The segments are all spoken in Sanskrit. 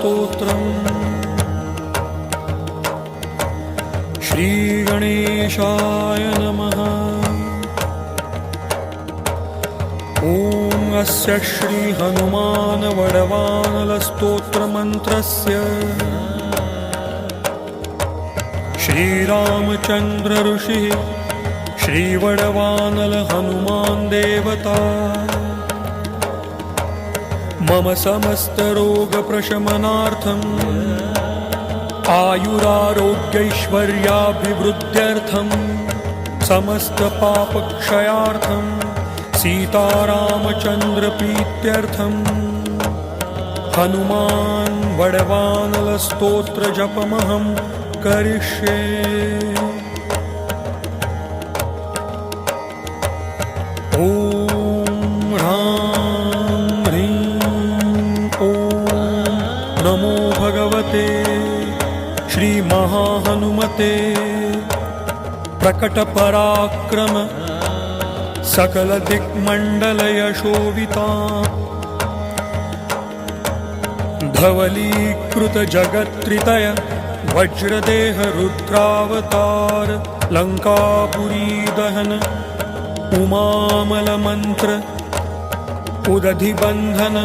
स्तोत्रम्। श्रीगणेशाय नमः। ॐ अस्य श्रीहनुमान वडवानलस्तोत्रमन्त्रस्य श्रीरामचन्द्र ऋषिः श्रीवडवानल हनुमान् देवता मम समस्तरोगप्रशमनार्थम् आयुरारोग्यैश्वर्याभिवृद्ध्यर्थं समस्तपापक्षयार्थं सीतारामचन्द्रप्रीत्यर्थं हनुमान् वडवानलस्तोत्रजपमहं करिष्ये। ॐ ह्रां ह्रीं ॐ नमो भगवते श्रीमहाहनुमते। प्रकटपराक्रम सकलदिक्मण्डलयशोभिता धवलीकृतजगत्त्रितय वज्रदेह रुद्रावतार लङ्कापुरीदहन उमामलमन्त्र उदधिबन्धन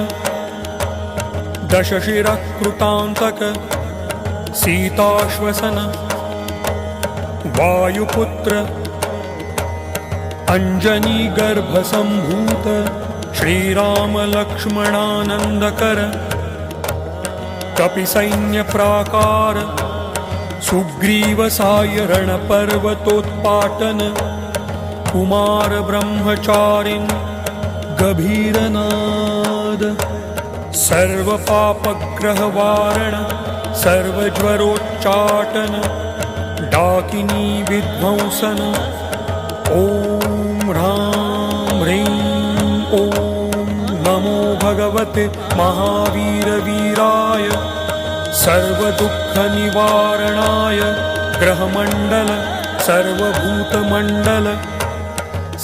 दशशिरःकृतान्तक सीताश्वसन वायुपुत्र अञ्जनीगर्भसम्भूत श्रीरामलक्ष्मणानन्दकर कपिसैन्यप्राकार सुग्रीवसायरणपर्वतोत्पाटन कुमार ब्रह्मचारिन् गभीरनाद सर्वपापग्रहवारण सर्वज्वरोच्चाटन डाकिनी विध्वंसन। ॐ ह्रां ह्रीं ॐ नमो भगवते महावीरवीराय सर्वदुःखनिवारणाय ग्रहमण्डल सर्वभूतमण्डल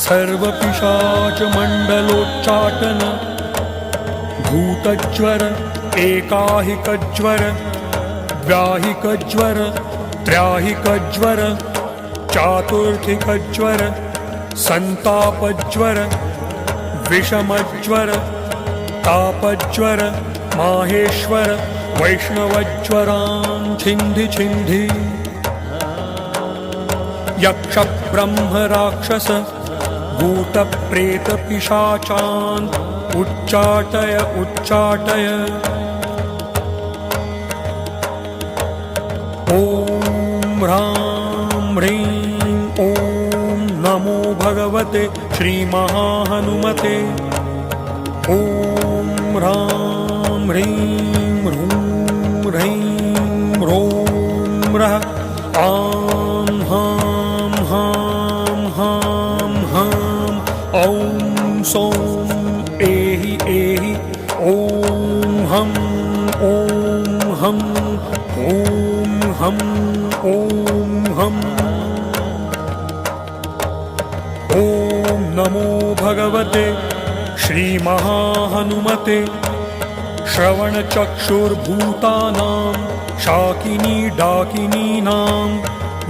सर्वपिशाचमण्डलोच्चाटन भूतज्वर एकाहिकज्वर व्याहिकज्वर त्रयाहिकज्वर चातुर्थिकज्वर संतापज्वर विषमज्वर तापज्वर माहेश्वर वैष्णवज्वरान् छिन्धि छिन्धि। यक्ष ब्रह्म राक्षस भूतप्रेतपिशाचान् उच्चाटय उच्चाटय। ॐ ह्रां ह्रीं ॐ नमो भगवते श्रीमहाहनुमते। ॐ ह्रां ह्रीं ह्रूं ह्रीं ह्रों ह्रः आं हां हां हां हां ॐ सौं एहि एहि ॐ हं ॐ हं ॐ हं ॐ हं। ॐ नमो भगवते श्रीमहाहनुमते। श्रवणचक्षुर्भूतानां शाकिनी डाकिनीनां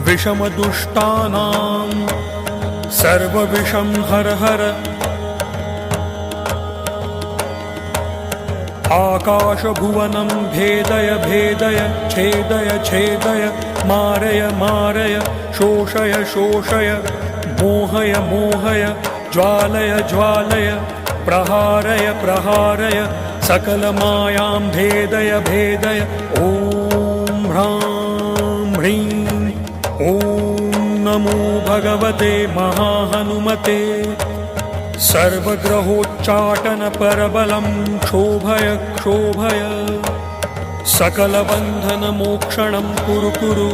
विषमदुष्टानां सर्वविषं हर हर। आकाशभुवनं भेदय भेदय छेदय छेदय मारय मारय शोषय शोषय मोहय मोहय ज्वालय ज्वालय प्रहारय प्रहारय सकलमायां भेदय भेदय। ॐ ह्रां ह्रीं ॐ नमो भगवते महाहनुमते। सर्वग्रहोच्चाटन परबलं क्षोभय क्षोभय सकलबन्धन मोक्षणं कुरु कुरु।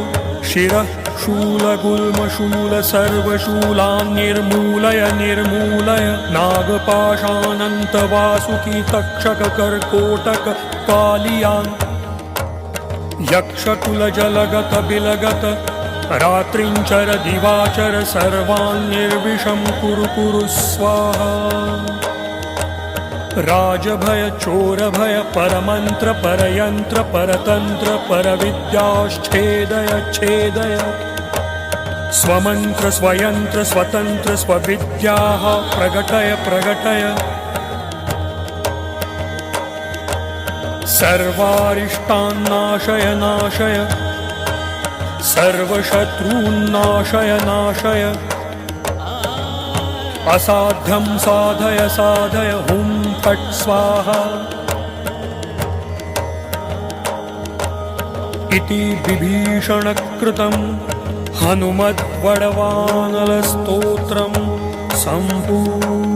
शिरः शूलगुल्मशूल सर्वशूलान् निर्मूलय निर्मूलय। नागपाशानन्तवासुकी तक्षक कर्कोटक कालियान् यक्षकुलजलगत बिलगत रात्रिञ्चर दिवाचर सर्वान् निर्विषं कुरु कुरु स्वाहा। राजभय चोरभय परमन्त्र परयन्त्र परतन्त्र परविद्याश्छेदय छेदय स्वमन्त्र स्वयंत्र स्वतन्त्र स्वविद्याः प्रगटय प्रगटय सर्वारिष्टान्नाशय नाशय सर्वशत्रून्नाशय नाशय असाध्यं साधय साधय हुं फट् स्वाहा इति विभीषणकृतं हनुमद्वडवानलस्तोत्रं सम्पूर्णम्।